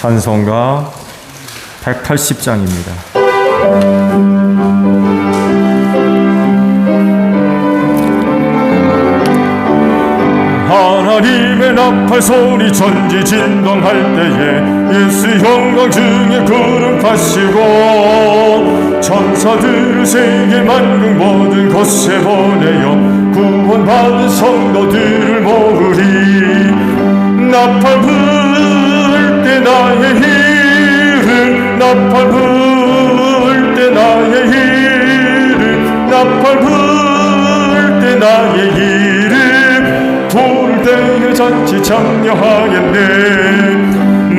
찬송가 180장입니다. 하나님의 나팔 소리 전지진동할 때에 예수 영광 중에 구름 타시고 천사들을 세계 만국 모든 곳에 보내어 구원받은 성도들을 모으리. 나팔 불 때 나의 이름, 나팔 불 때 나의 이름, 나팔 불 때 나의 이름, 부를 때에 잔치 참여하겠네.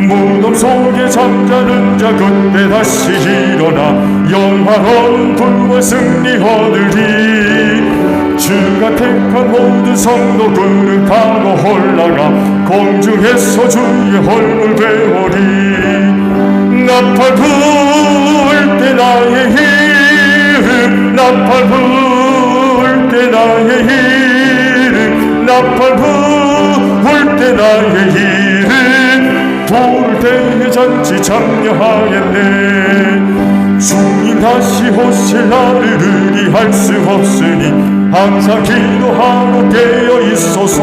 무덤 속에 잠자는 자 그때 다시 일어나 영화로운 부활 승리 얻으리. 주가 택한 모든 성도 그릇 타고 올라가 공중에서 주의 얼굴 배우리. 나팔 불 때 나의 이름, 나팔 불 때 나의 이름, 나팔 불 때 나의 이름, 부를 때에 잔치 참여하겠네. 주님 다시 오실 날을 의리할 수 없으니 항상 기도하고 깨어 있소서.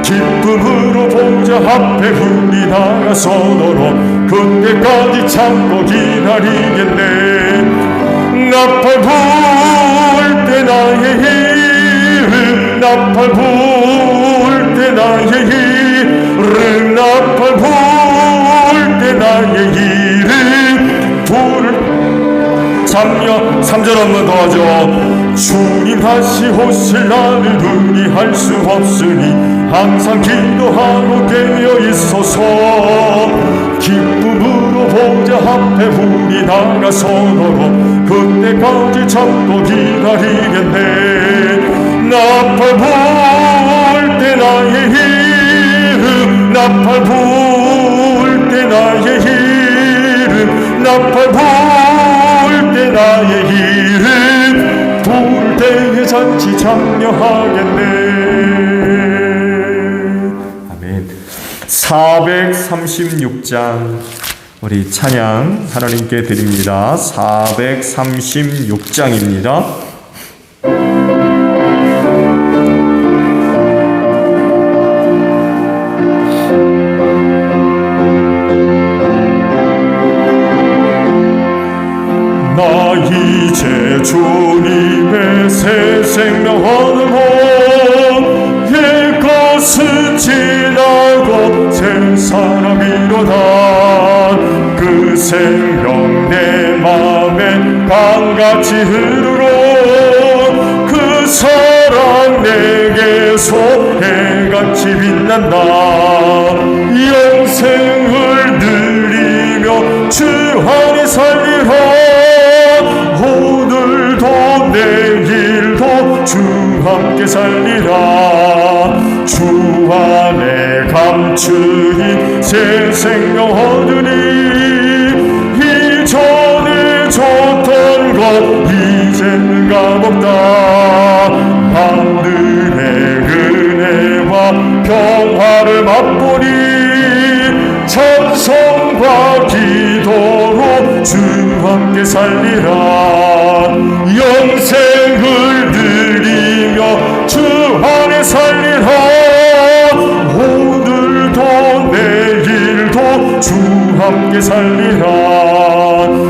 기쁨으로 보좌 앞에 우리 나가서도록 그때까지 참고 기다리겠네. 나팔 불 때 나의 이름, 나팔 불 때 나의 이름, 나팔 불 때 나의 이름, 불을 참여 3절 한번 더 하죠. 주님 다시 오실 날을 의리할 수 없으니 항상 기도하고 깨어 있소서. 기쁨으로 보좌 앞에 우리 나가서도록 그때까지 참고 기다리겠네. 나팔 불 때 나의 이름, 나팔 불 때 나의 이름, 나팔 불 때 나의 이름, 부를 때에 잔치 참여하겠네. 아멘. 436장 우리 찬양 하나님께 드립니다. 436장입니다. 나 이제 주님의 새 생명 얻고 옛것은 지나고 새 사람이로다. 그 생명 내 맘에 강같이 흐르고 그 사랑 내게서 해같이 빛난다. 영생을 누리며 주 안에 살리라. 오늘도 내일도 주 함께 살리라. 주 안에 감추인 새 생명 얻으니 이전에 줬던 것 이제는 값없다. 하늘의 은혜와 평화를 맛보니 찬송과 기도로 주 함께 살리라. 영생을 누리며 주 안에 살리라. 오늘도 내일도 주 함께 살리라.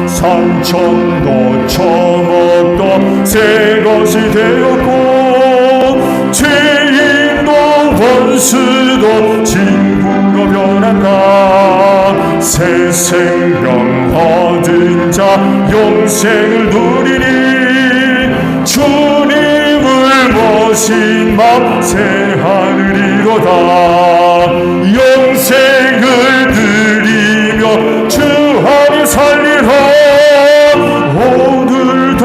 산천도 처먹던 새 것이 되었고 죄인도 원수도 친구로 변한다. 새 생명 얻은 자 영생을 누리니 주님을 모신 맘 새 하늘이로다. 영생을 누리며 주 안에 살리라. 오늘도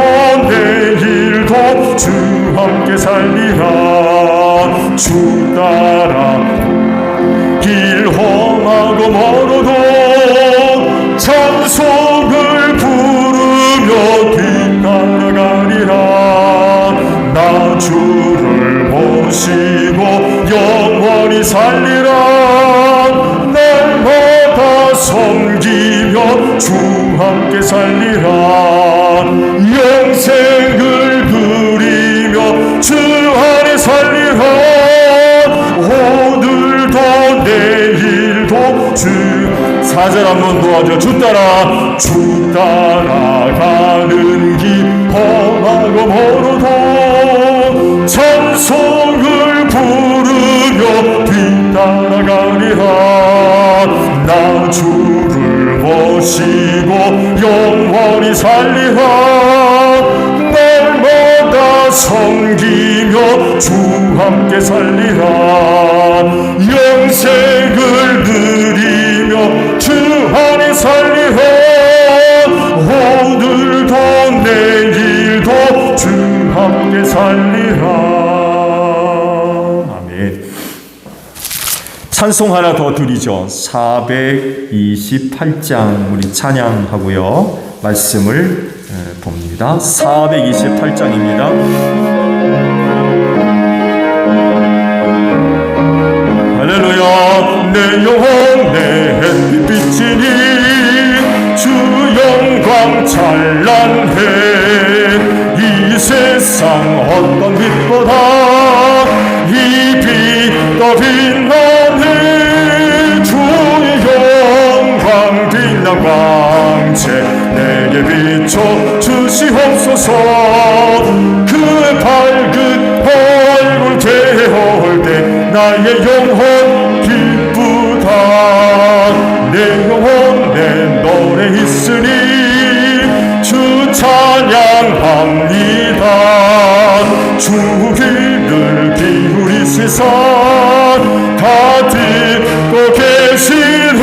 내일도 주 함께 살리라. 주 따라 길 험하고 멀어도 찬송을 부르며 뒤따라가리라. 나 주를 모시고 영원히 살리라. 날마다 섬기며 주 함께 살리라. 영생을 누리며 주 안에 살리라. 오늘도 내일도 주 4절 한번 도와줘. 주 따라가는 길 험하고 멀어도 찬송을 부르며 뒤따라가리라. 나 주를 모시고 영원히 살리라. 날마다 섬기며 주 함께 살리라. 영생을 누리며 주 안에 살리라. 오늘도 내일도 주 함께 살리라. 아멘. 찬송 하나 더 드리죠. 428장 우리 찬양하고요. 말씀을 봅니다. 428장입니다. 할렐루야. 내 영혼 내 햇빛이니 주 영광 찬란해. 이 세상 어떤 빛보다 이 빛 더 빛나네. 주의 영광 빛난 광채 내게 비춰 주시옵소서. 그 밝은 얼굴 되어올 때 나의 영혼 기쁘다. 내 영혼 내 노래 있으니 주 찬양합니다. 주 귀를 기울이시사 다 듣고 계시네.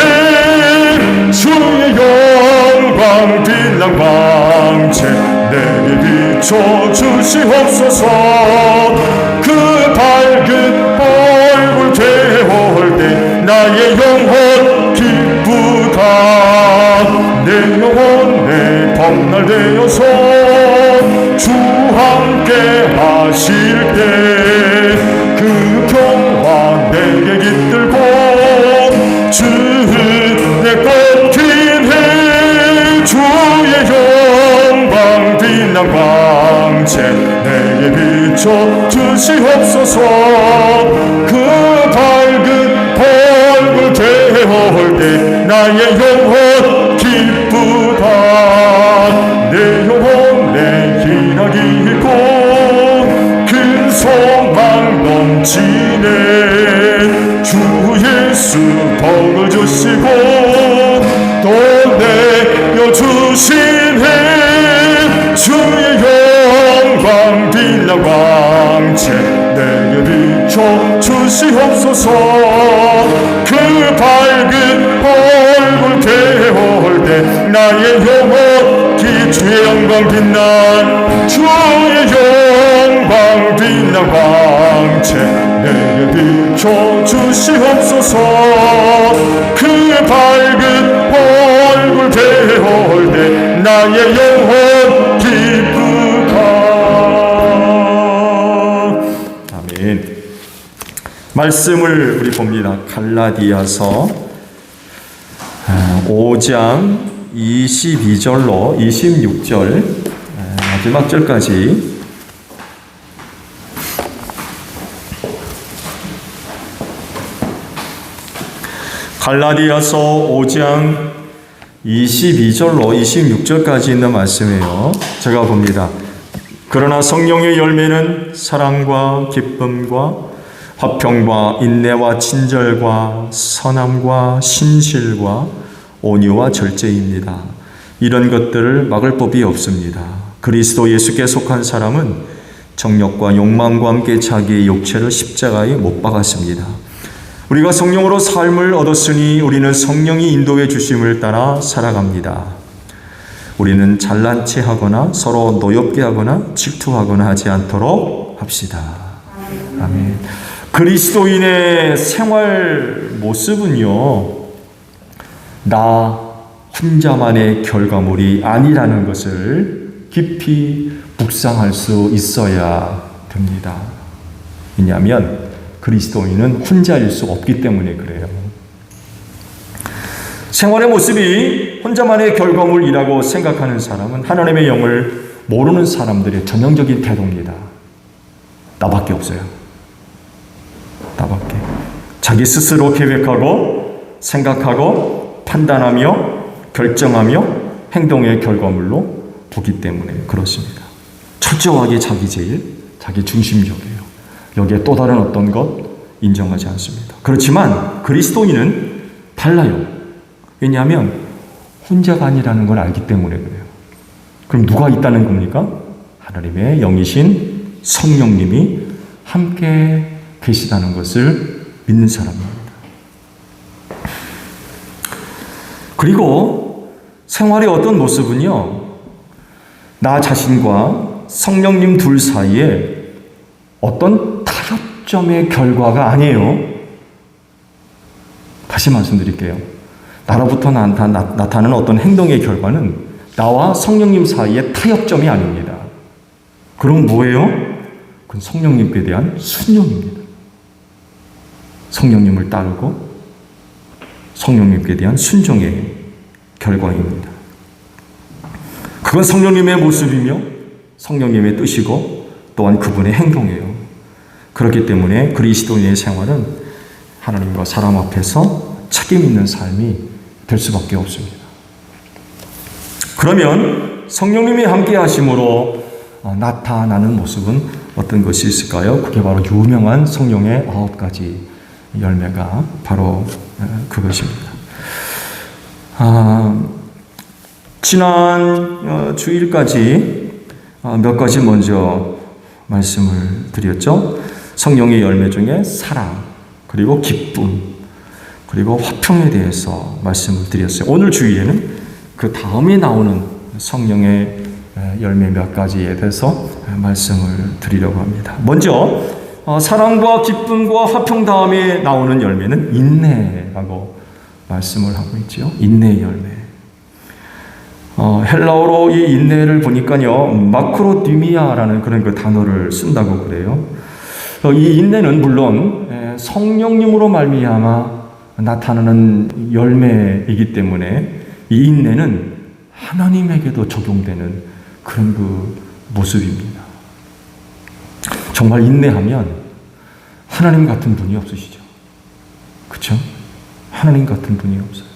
주의 영광 빛난 광채 내게 비춰 주시옵소서. 그 밝은 얼굴 되어올 때 나의 영혼 기쁘다. 내 영혼 내 봄날 되어서 주 함께 하실 때 그 평화 내게 깃들고 주의 꽃핀해. 주의 영광 빛난 광채 내게 비춰 주시옵소서. 그 밝은 얼굴 되어올 때 나의 영혼 기쁘다. 내 영혼 내 기락이 있고 큰 소망 넘치네. 주 예수 복을 주시고 또 내려주시네. 주의 영광 빛난 광채 내게 비춰 주시옵소서. 그 밝은 얼굴 되어올 때 나의 영혼 주의 영광 빛난 주의 영광 빛난 광채 내게 비춰 주시옵소서. 그 밝은 얼굴 되어올 때 나의 영혼 기쁘다. 아멘. 말씀을 우리 봅니다. 갈라디아서 5장 22절로 26절 마지막 절까지 갈라디아서 5장 22절로 26절까지 있는 말씀이에요. 제가 봅니다. 그러나 성령의 열매는 사랑과 기쁨과 화평과 인내와 친절과 선함과 신실과 온유와 절제입니다. 이런 것들을 막을 법이 없습니다. 그리스도 예수께 속한 사람은 정욕과 욕망과 함께 자기의 육체를 십자가에 못 박았습니다. 우리가 성령으로 삶을 얻었으니 우리는 성령이 인도해 주심을 따라 살아갑니다. 우리는 잘난 체 하거나 서로 노엽게 하거나 질투하거나 하지 않도록 합시다. 아멘. 그리스도인의 생활 모습은요, 나 혼자만의 결과물이 아니라는 것을 깊이 묵상할 수 있어야 됩니다. 왜냐하면 그리스도인은 혼자일 수 없기 때문에 그래요. 생활의 모습이 혼자만의 결과물이라고 생각하는 사람은 하나님의 영을 모르는 사람들의 전형적인 태도입니다. 나밖에 없어요. 나밖에. 자기 스스로 계획하고 생각하고 판단하며 결정하며 행동의 결과물로 보기 때문에 그렇습니다. 철저하게 자기 제일, 자기 중심적이에요. 여기에 또 다른 어떤 것 인정하지 않습니다. 그렇지만 그리스도인은 달라요. 왜냐하면 혼자가 아니라는 걸 알기 때문에 그래요. 그럼 누가 있다는 겁니까? 하나님의 영이신 성령님이 함께 계시다는 것을 믿는 사람입니다. 그리고 생활의 어떤 모습은요, 나 자신과 성령님 둘 사이에 어떤 타협점의 결과가 아니에요. 다시 말씀드릴게요. 나로부터 나타나는 어떤 행동의 결과는 나와 성령님 사이의 타협점이 아닙니다. 그럼 뭐예요? 그건 성령님께 대한 순종입니다. 성령님을 따르고 성령님께 대한 순종의 결과입니다. 그건 성령님의 모습이며 성령님의 뜻이고 또한 그분의 행동이에요. 그렇기 때문에 그리스도인의 생활은 하나님과 사람 앞에서 책임 있는 삶이 될 수밖에 없습니다. 그러면 성령님이 함께 하심으로 나타나는 모습은 어떤 것이 있을까요? 그게 바로 유명한 성령의 9가지 열매가 바로 그것입니다. 지난 주일까지 몇 가지 먼저 말씀을 드렸죠. 성령의 열매 중에 사랑, 그리고 기쁨, 그리고 화평에 대해서 말씀을 드렸어요. 오늘 주일에는 그 다음에 나오는 성령의 열매 몇 가지에 대해서 말씀을 드리려고 합니다. 먼저 사랑과 기쁨과 화평 다음에 나오는 열매는 인내라고 말씀을 하고 있죠. 인내의 열매. 헬라어로 이 인내를 보니까요, 마크로디미아라는 그런 그 단어를 쓴다고 그래요. 이 인내는 물론 성령님으로 말미암아 나타나는 열매이기 때문에 이 인내는 하나님에게도 적용되는 그런 그 모습입니다. 정말 인내하면 하나님 같은 분이 없으시죠. 그렇죠? 하나님 같은 분이 없어요.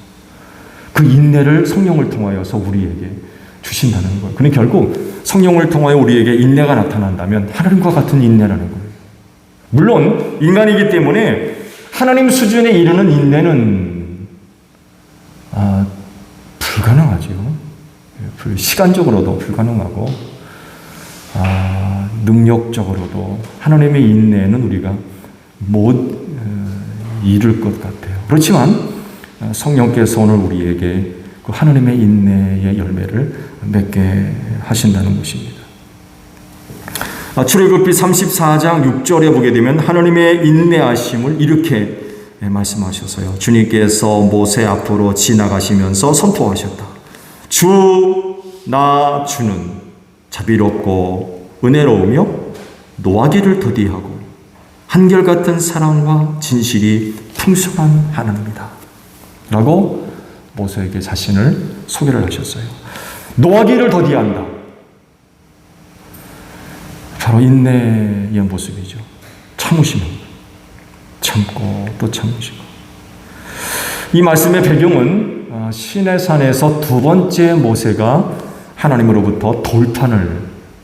그 인내를 성령을 통하여서 우리에게 주신다는 거예요. 근데 결국 성령을 통하여 우리에게 인내가 나타난다면 하나님과 같은 인내라는 거예요. 물론 인간이기 때문에 하나님 수준에 이르는 인내는 불가능하죠. 시간적으로도 불가능하고 능력적으로도 하나님의 인내는 우리가 못 이룰 것 같아요. 그렇지만 성령께서 오늘 우리에게 그 하나님의 인내의 열매를 맺게 하신다는 것입니다. 출애굽기 34장 6절에 보게 되면 하나님의 인내하심을 이렇게 말씀하셔서요. 주님께서 모세 앞으로 지나가시면서 선포하셨다. 나 주는 자비롭고 은혜로우며 노하기를 더디하고 한결같은 사랑과 진실이 풍성한 하나님이다. 라고 모세에게 자신을 소개를 하셨어요. 노하기를 더디한다. 바로 인내의 모습이죠. 참으십니다. 참고 또 참으시고. 이 말씀의 배경은 시내산에서 두 번째 모세가 하나님으로부터 돌판을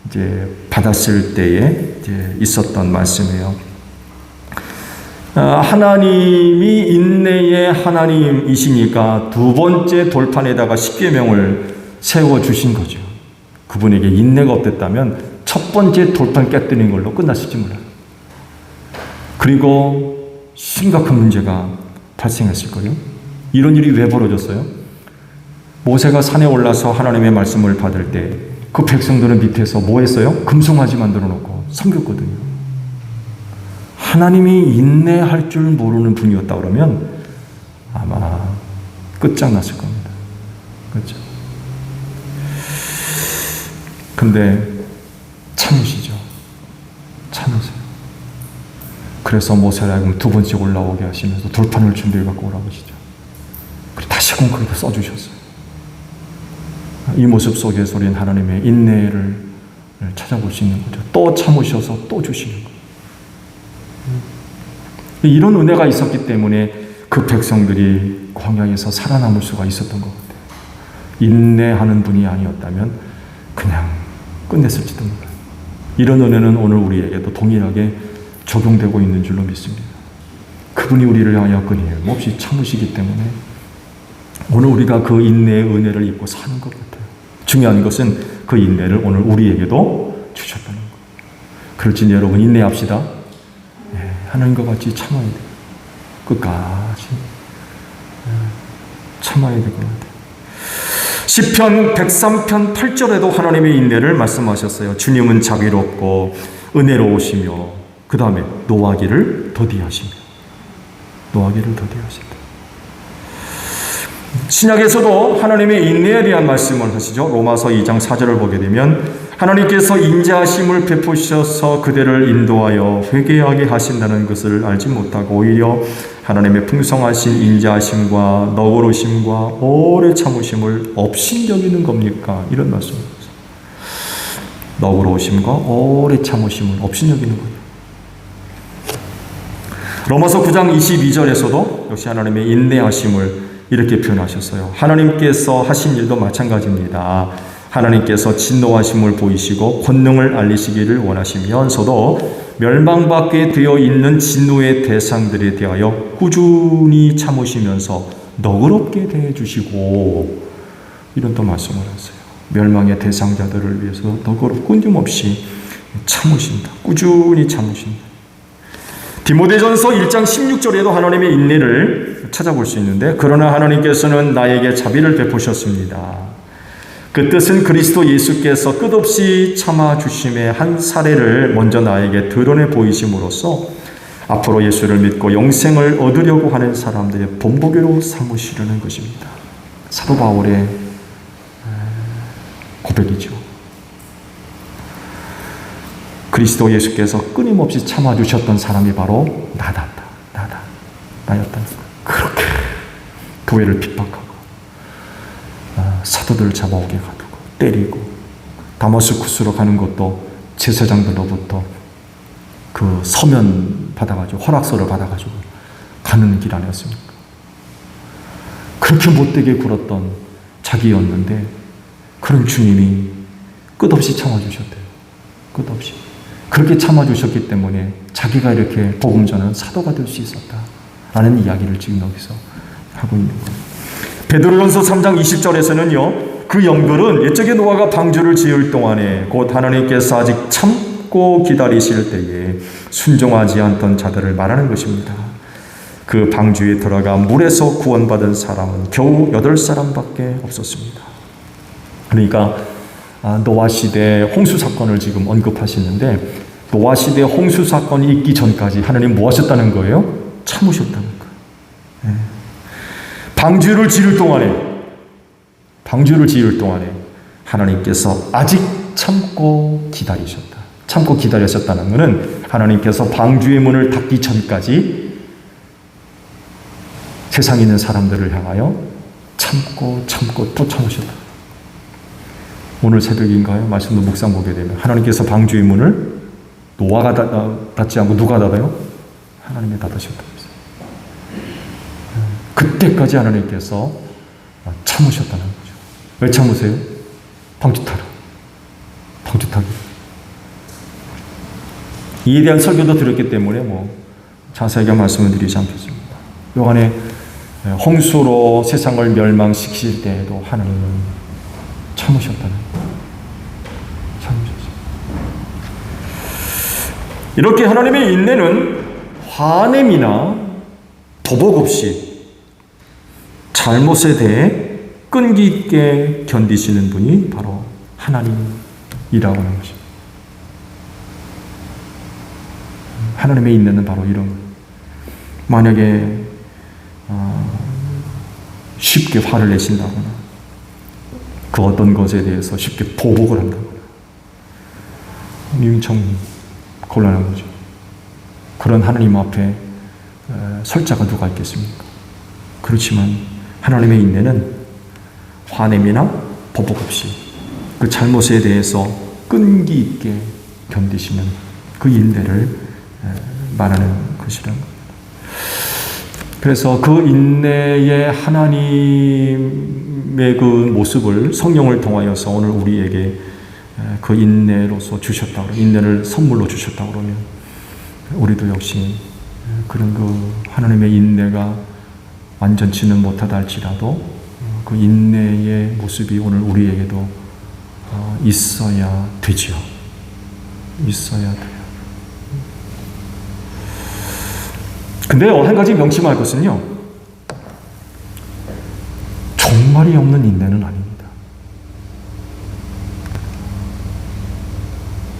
이제 받았을 때에 이제 있었던 말씀이에요. 하나님이 인내의 하나님이시니까 두 번째 돌판에다가 십계명을 세워 주신 거죠. 그분에게 인내가 없었다면 첫 번째 돌판 깨뜨린 걸로 끝났을지 몰라요. 그리고 심각한 문제가 발생했을 거예요. 이런 일이 왜 벌어졌어요? 모세가 산에 올라서 하나님의 말씀을 받을 때 그 백성들은 밑에서 뭐 했어요? 금송아지 만들어 놓고 섬겼거든요. 하나님이 인내할 줄 모르는 분이었다 그러면 아마 끝장났을 겁니다. 그렇죠? 근데 참으시죠. 참으세요. 그래서 모세를 두 번째 올라오게 하시면서 돌판을 준비해 갖고 오라고 하시죠. 다시금 거기다 써주셨어요. 이 모습 속에서 우리는 하나님의 인내를 찾아볼 수 있는 거죠. 또 참으셔서 또 주시는 거예요. 이런 은혜가 있었기 때문에 그 백성들이 광야에서 살아남을 수가 있었던 것 같아요. 인내하는 분이 아니었다면 그냥 끝냈을지도 몰라요. 이런 은혜는 오늘 우리에게도 동일하게 적용되고 있는 줄로 믿습니다. 그분이 우리를 향하여 끊임없이 참으시기 때문에 오늘 우리가 그 인내의 은혜를 입고 사는 것 같아요. 중요한 것은 그 인내를 오늘 우리에게도 주셨다는 것. 그렇지 여러분, 인내합시다. 하나님과 같이 참아야 돼요. 끝까지 참아야 될 것 같아요. 시편 103편 8절에도 하나님의 인내를 말씀하셨어요. 주님은 자비롭고 은혜로우시며 그 다음에 노하기를 더디하시며 노하기를 더디하신다. 신약에서도 하나님의 인내에 대한 말씀을 하시죠. 로마서 2장 4절을 보게 되면 하나님께서 인자하심을 베푸셔서 그대를 인도하여 회개하게 하신다는 것을 알지 못하고 오히려 하나님의 풍성하신 인자하심과 너그러우심과 오래 참으심을 업신여기는 겁니까? 이런 말씀입니다. 너그러우심과 오래 참으심을 업신여기는 거예요. 로마서 9장 22절에서도 역시 하나님의 인내하심을 이렇게 표현하셨어요. 하나님께서 하신 일도 마찬가지입니다. 하나님께서 진노하심을 보이시고 권능을 알리시기를 원하시면서도 멸망받게 되어 있는 진노의 대상들에 대하여 꾸준히 참으시면서 너그럽게 대해주시고 이런 또 말씀을 하세요. 멸망의 대상자들을 위해서 너그럽고 끊임없이 참으신다. 꾸준히 참으신다. 디모데전서 1장 16절에도 하나님의 인내를 찾아볼 수 있는데 그러나 하나님께서는 나에게 자비를 베푸셨습니다. 그 뜻은 그리스도 예수께서 끝없이 참아주심의 한 사례를 먼저 나에게 드러내 보이심으로써 앞으로 예수를 믿고 영생을 얻으려고 하는 사람들의 본보기로 삼으시려는 것입니다. 사도 바울의 고백이죠. 그리스도 예수께서 끊임없이 참아주셨던 사람이 바로 나였다는 거예요. 그렇게 교회를 핍박하고 사도들을 잡아오게 가두고 때리고 다마스쿠스로 가는 것도 제사장들로부터 그 서면 받아가지고 허락서를 받아가지고 가는 길 아니었습니까? 그렇게 못되게 굴었던 자기였는데 그런 주님이 끝없이 참아주셨대요. 끝없이. 그렇게 참아주셨기 때문에 자기가 이렇게 복음 전하는 사도가 될 수 있었다라는 이야기를 지금 여기서 하고 있는 거예요. 베드로전서 3장 20절에서는요. 그 영들은 옛적에 노아가 방주를 지을 동안에 곧 하나님께서 아직 참고 기다리실 때에 순종하지 않던 자들을 말하는 것입니다. 그 방주에 들어가 물에서 구원받은 사람은 겨우 8사람밖에 없었습니다. 그러니까 노아 시대 홍수 사건을 지금 언급하시는데 노아 시대 홍수 사건이 있기 전까지 하나님 뭐 하셨다는 거예요? 참으셨다는 거예요. 방주를 지을 동안에 하나님께서 아직 참고 기다리셨다. 참고 기다리셨다는 것은 하나님께서 방주의 문을 닫기 전까지 세상에 있는 사람들을 향하여 참고 또 참으셨다. 오늘 새벽인가요? 말씀도 묵상 보게 되면 하나님께서 방주의 문을 노아가 닫지 않고 누가 닫아요? 하나님이 닫으셨다. 그때까지 하나님께서 참으셨다는 거죠. 왜 참으세요? 방주 타기. 이에 대한 설교도 드렸기 때문에 자세하게 말씀을 드리지 않겠습니다. 요한에 홍수로 세상을 멸망시킬 때에도 하나님은 참으셨다는 거예요. 참으셨어요. 이렇게 하나님의 인내는 화냄이나 보복 없이 잘못에 대해 끈기 있게 견디시는 분이 바로 하나님이라고 하는 것입니다. 하나님의 인내는 바로 이런 거예요. 만약에 쉽게 화를 내신다거나 그 어떤 것에 대해서 쉽게 보복을 한다거나 엄청 곤란한 거죠. 그런 하나님 앞에 설 자가 누가 있겠습니까? 그렇지만 하나님의 인내는 화냄이나 보복 없이 그 잘못에 대해서 끈기 있게 견디시는 그 인내를 말하는 것이란 겁니다. 그래서 그 인내의 하나님의 그 모습을 성령을 통하여서 오늘 우리에게 그 인내로서 주셨다, 인내를 선물로 주셨다 그러면 우리도 역시 그런 그 하나님의 인내가 완전치는 못하다 할지라도 그 인내의 모습이 오늘 우리에게도 있어야 되지요. 있어야 돼요. 근데 한 가지 명심할 것은요, 종말이 없는 인내는 아닙니다.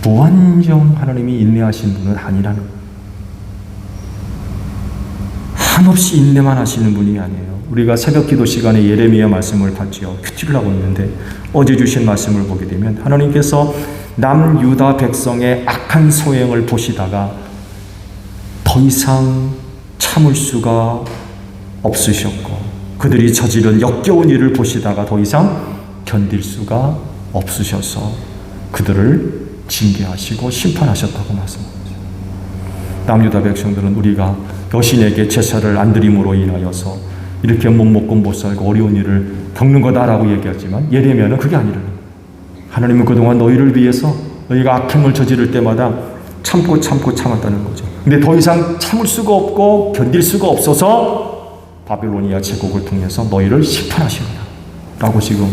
무한정 하나님이 인내하신 분은 아니라는 거예요. 한없이 인내만 하시는 분이 아니에요. 우리가 새벽 기도 시간에 예레미야 말씀을 봤지요. 큐티를 하고 있는데 어제 주신 말씀을 보게 되면 하나님께서 남유다 백성의 악한 소행을 보시다가 더 이상 참을 수가 없으셨고 그들이 저지른 역겨운 일을 보시다가 더 이상 견딜 수가 없으셔서 그들을 징계하시고 심판하셨다고 말씀합니다. 남유다 백성들은 우리가 여신에게 제사를 안 드림으로 인하여서 이렇게 못 먹고 못 살고 어려운 일을 겪는 거다라고 얘기하지만 예레미야는 그게 아니라는 거예요. 하나님은 그동안 너희를 위해서 너희가 악행을 저지를 때마다 참고 참았다는 거죠. 근데 더 이상 참을 수가 없고 견딜 수가 없어서 바빌로니아 제국을 통해서 너희를 심판하시리라 라고 지금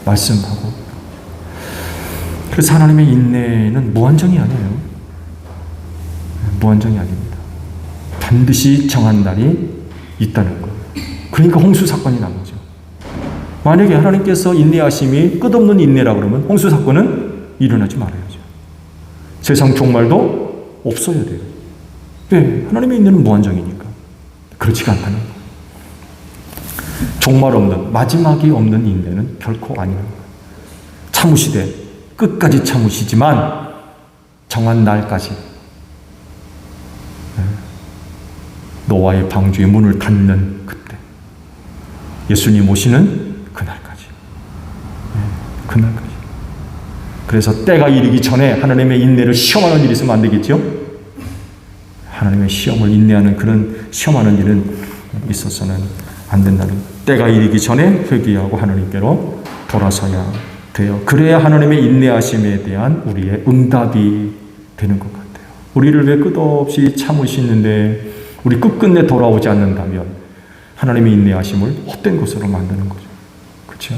말씀하고, 그래서 하나님의 인내는 무한정이 아니에요. 무한정이 아닙니다. 반드시 정한 날이 있다는 거예요. 그러니까 홍수 사건이 난 거죠. 만약에 하나님께서 인내하심이 끝없는 인내라고 그러면 홍수 사건은 일어나지 말아야죠. 세상 종말도 없어야 돼요. 네, 하나님의 인내는 무한정이니까. 그렇지가 않다는 거예요. 종말 없는, 마지막이 없는 인내는 결코 아니라는 거예요. 참으시되 끝까지 참으시지만 정한 날까지 노아의 방주의 문을 닫는 그때, 예수님 오시는 그날까지. 그날까지. 그래서 때가 이르기 전에 하나님의 인내를 시험하는 일이 있으면 안 되겠죠? 하나님의 시험을 인내하는 그런 시험하는 일은 있어서는 안 된다는 거예요. 때가 이르기 전에 회개하고 하나님께로 돌아서야 돼요. 그래야 하나님의 인내하심에 대한 우리의 응답이 되는 것 같아요. 우리를 왜 끝없이 참으시는데 우리 끝끝내 돌아오지 않는다면 하나님의 인내하심을 헛된 것으로 만드는 거죠. 그렇죠?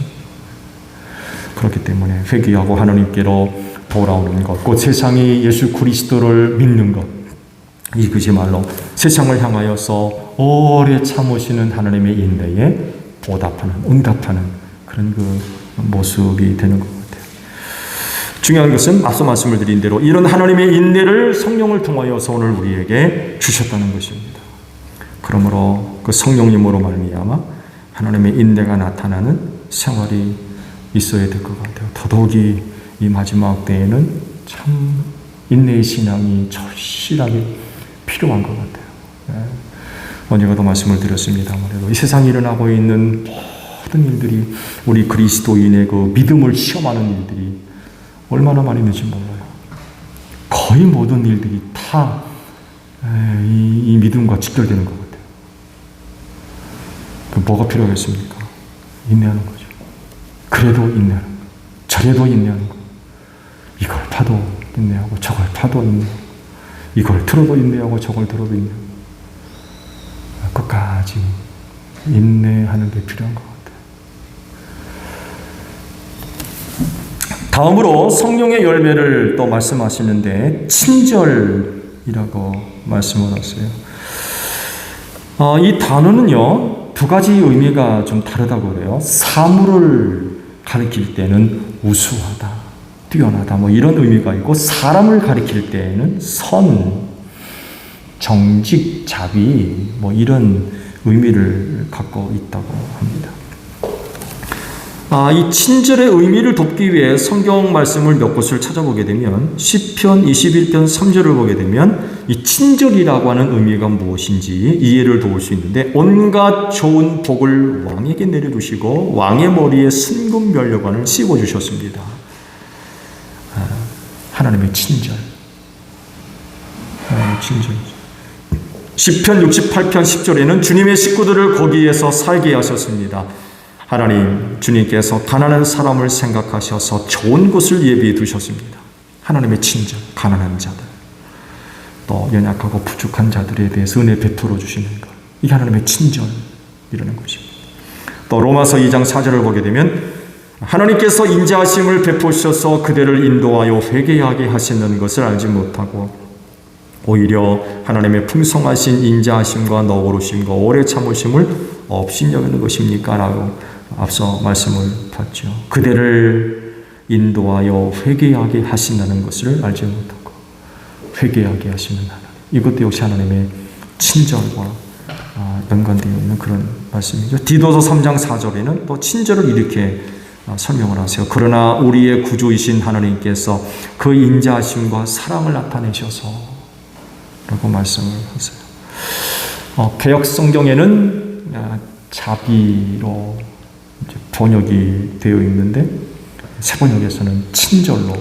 그렇기 때문에 회개하고 하나님께로 돌아오는 것, 곧 세상이 예수 그리스도를 믿는 것, 이것이말로 세상을 향하여서 오래 참으시는 하나님의 인내에 보답하는, 응답하는 그런 그 모습이 되는 것 같아요. 중요한 것은 앞서 말씀을 드린 대로 이런 하나님의 인내를 성령을 통하여서 오늘 우리에게 주셨다는 것입니다. 그러므로 그 성령님으로 말미암아 하나님의 인내가 나타나는 생활이 있어야 될 것 같아요. 더더욱이 이 마지막 때에는 참 인내의 신앙이 절실하게 필요한 것 같아요. 언제가도 말씀을 드렸습니다만 이 세상에 일어나고 있는 모든 일들이 우리 그리스도인의 그 믿음을 시험하는 일들이 얼마나 많이 있는지 몰라요. 거의 모든 일들이 다 이 믿음과 직결되는 것 같아요. 그럼 뭐가 필요하겠습니까? 인내하는 거죠. 그래도 인내하는 거, 저래도 인내하는 거, 이걸 파도 인내하고 저걸 파도 인내하고, 이걸 들어도 인내하고 저걸 들어도 인내하고, 끝까지 인내하는 게 필요한 것 같아요. 다음으로 성령의 열매를 또 말씀하시는데 친절이라고 말씀을 하세요. 이 단어는요 두 가지 의미가 좀 다르다고 그래요. 사물을 가리킬 때는 우수하다, 뛰어나다 뭐 이런 의미가 있고, 사람을 가리킬 때에는 선, 정직, 자비 뭐 이런 의미를 갖고 있다고 합니다. 이 친절의 의미를 돕기 위해 성경 말씀을 몇 곳을 찾아보게 되면 시편 21편 3절을 보게 되면 이 친절이라고 하는 의미가 무엇인지 이해를 도울 수 있는데, 온갖 좋은 복을 왕에게 내려두시고 왕의 머리에 순금 면류관을 씌워주셨습니다. 하나님의 친절. 하나님의 친절이죠. 시편 68편 10절에는 주님의 식구들을 거기에서 살게 하셨습니다. 하나님, 주님께서 가난한 사람을 생각하셔서 좋은 곳을 예비해 두셨습니다. 하나님의 친절, 가난한 자들, 또 연약하고 부족한 자들에 대해서 은혜 베풀어 주시는 것, 이게 하나님의 친절이라는 것입니다. 또 로마서 2장 4절을 보게 되면 하나님께서 인자하심을 베푸셔서 그대를 인도하여 회개하게 하시는 것을 알지 못하고 오히려 하나님의 풍성하신 인자하심과 너그러우심과 오래 참으심을 없이 여기는 것입니까? 라고 앞서 말씀을 봤죠. 그대를 인도하여 회개하게 하신다는 것을 알지 못하고 회개하게 하시는 하나님, 이것도 역시 하나님의 친절과 연관되어 있는 그런 말씀이죠. 디도서 3장 4절에는 또 친절을 이렇게 설명을 하세요. 그러나 우리의 구주이신 하나님께서 그 인자하심과 사랑을 나타내셔서 라고 말씀을 하세요. 개역 성경에는 자비로 번역이 되어 있는데 새 번역에서는 친절로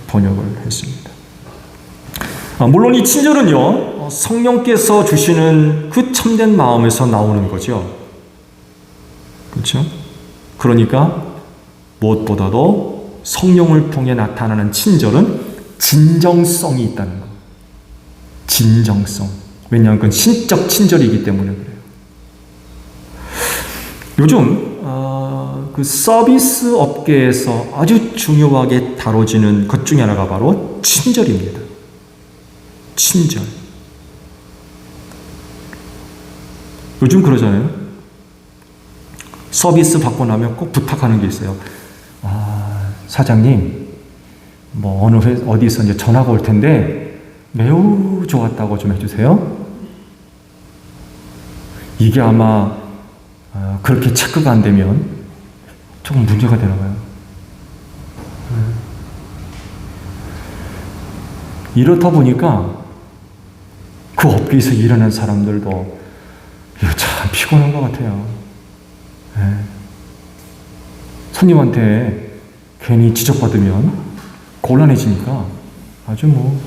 번역을 했습니다. 물론 이 친절은요, 성령께서 주시는 그 참된 마음에서 나오는 거죠. 그렇죠? 그러니까 무엇보다도 성령을 통해 나타나는 친절은 진정성이 있다는 것. 진정성. 왜냐하면 그건 신적 친절이기 때문에 그래요. 요즘 그 서비스 업계에서 아주 중요하게 다뤄지는 것 중에 하나가 바로 친절입니다. 친절. 요즘 그러잖아요. 서비스 받고 나면 꼭 부탁하는 게 있어요. 사장님, 어디서 이제 전화가 올 텐데 매우 좋았다고 좀 해주세요. 이게 아마 그렇게 체크가 안 되면 조금 문제가 되나 봐요. 이렇다 보니까 그 업계에서 일하는 사람들도 이거 참 피곤한 것 같아요. 손님한테 괜히 지적받으면 곤란해지니까 아주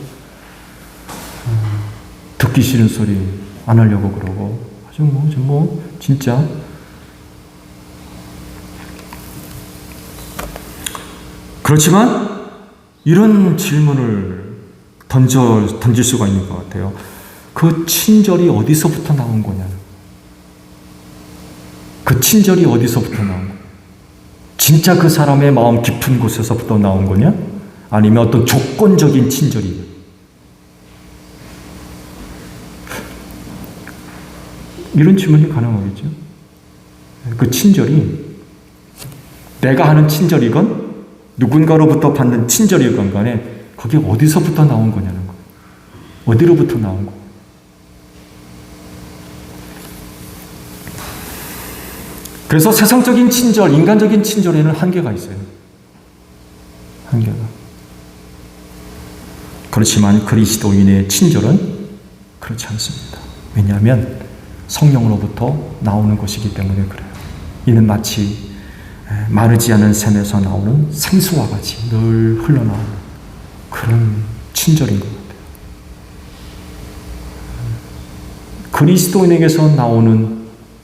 듣기 싫은 소리 안 하려고 그러고 아주 진짜 그렇지만 이런 질문을 던질 수가 있는 것 같아요. 그 친절이 어디서부터 나온 거냐? 그 친절이 어디서부터 나온 거냐? 진짜 그 사람의 마음 깊은 곳에서부터 나온 거냐? 아니면 어떤 조건적인 친절이냐? 이런 질문이 가능하겠죠. 그 친절이 내가 하는 친절이건 누군가로부터 받는 친절이건 간에 그게 어디서부터 나온 거냐는 거예요. 어디로부터 나온 거. 그래서 세상적인 친절, 인간적인 친절에는 한계가 있어요. 한계가. 그렇지만 그리스도인의 친절은 그렇지 않습니다. 왜냐하면 성령으로부터 나오는 것이기 때문에 그래요. 이는 마치 마르지 않은 샘에서 나오는 생수와 같이 늘 흘러나오는 그런 친절인 것 같아요. 그리스도인에게서 나오는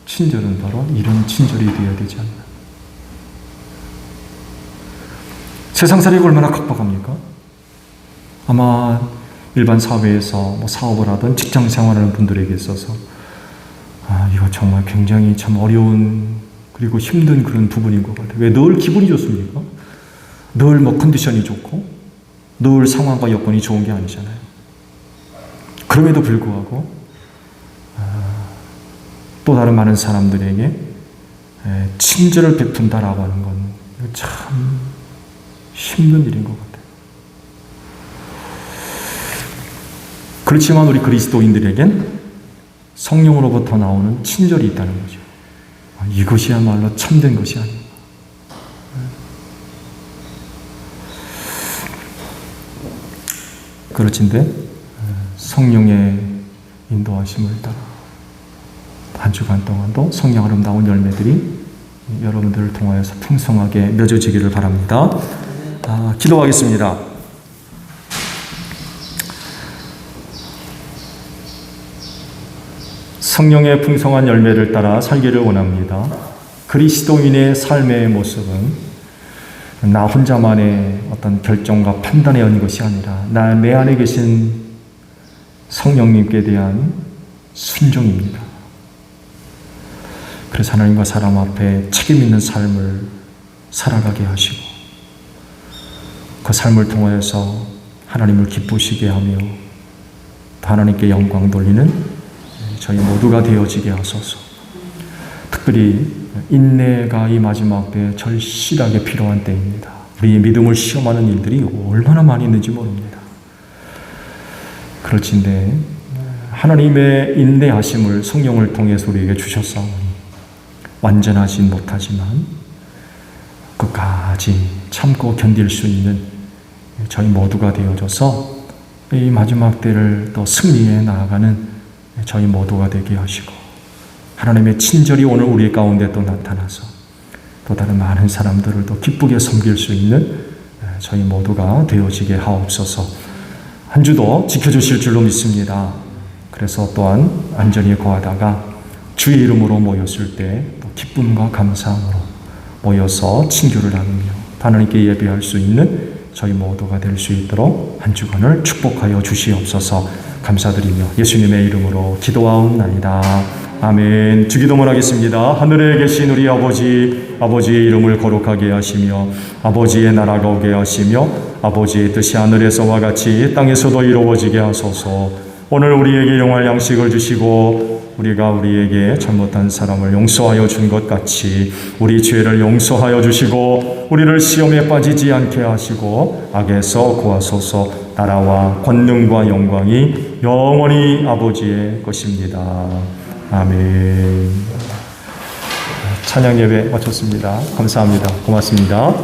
친절은 바로 이런 친절이 되어야 되지 않나. 세상 살이가 얼마나 각박합니까? 아마 일반 사회에서 사업을 하든 직장 생활하는 분들에게 있어서 이거 정말 굉장히 참 어려운 그리고 힘든 그런 부분인 것 같아요. 왜 늘 기분이 좋습니까? 늘 컨디션이 좋고 늘 상황과 여건이 좋은 게 아니잖아요. 그럼에도 불구하고 또 다른 많은 사람들에게 친절을 베푼다라고 하는 건 참 힘든 일인 것 같아요. 그렇지만 우리 그리스도인들에겐 성령으로부터 나오는 친절이 있다는 거죠. 이것이야말로 참된 것이 아닌가. 그렇진데 성령의 인도하심을 따라 한 주간 동안도 성령 아름다운 열매들이 여러분들을 통하여서 풍성하게 맺어지기를 바랍니다. 기도하겠습니다. 성령의 풍성한 열매를 따라 살기를 원합니다. 그리스도인의 삶의 모습은 나 혼자만의 어떤 결정과 판단에 있는 것이 아니라 내 안에 계신 성령님께 대한 순종입니다. 그래서 하나님과 사람 앞에 책임 있는 삶을 살아가게 하시고 그 삶을 통하여서 하나님을 기쁘시게 하며 하나님께 영광 돌리는 저희 모두가 되어지게 하소서. 특별히 인내가 이 마지막 때에 절실하게 필요한 때입니다. 우리의 믿음을 시험하는 일들이 얼마나 많이 있는지 모릅니다. 그렇진데 하나님의 인내하심을 성령을 통해서 우리에게 주셨사오니 완전하진 못하지만 끝까지 참고 견딜 수 있는 저희 모두가 되어져서 이 마지막 때를 또 승리해 나아가는 저희 모두가 되게 하시고 하나님의 친절이 오늘 우리 가운데 또 나타나서 또 다른 많은 사람들을 또 기쁘게 섬길 수 있는 저희 모두가 되어지게 하옵소서. 한 주도 지켜주실 줄로 믿습니다. 그래서 또한 안전히 거하다가 주의 이름으로 모였을 때 또 기쁨과 감사함으로 모여서 친교를 나누며 하나님께 예배할 수 있는 저희 모두가 될 수 있도록 한 주간을 축복하여 주시옵소서. 감사드리며 예수님의 이름으로 기도하옵나이다. 아멘. 주기도문 하겠습니다. 하늘에 계신 우리 아버지, 아버지의 이름을 거룩하게 하시며 아버지의 나라가 오게 하시며 아버지의 뜻이 하늘에서와 같이 땅에서도 이루어지게 하소서. 오늘 우리에게 일용할 양식을 주시고 우리가 우리에게 잘못한 사람을 용서하여 준 것 같이 우리 죄를 용서하여 주시고 우리를 시험에 빠지지 않게 하시고 악에서 구하소서. 나라와 권능과 영광이 영원히 아버지의 것입니다. 아멘. 찬양 예배 마쳤습니다. 감사합니다. 고맙습니다.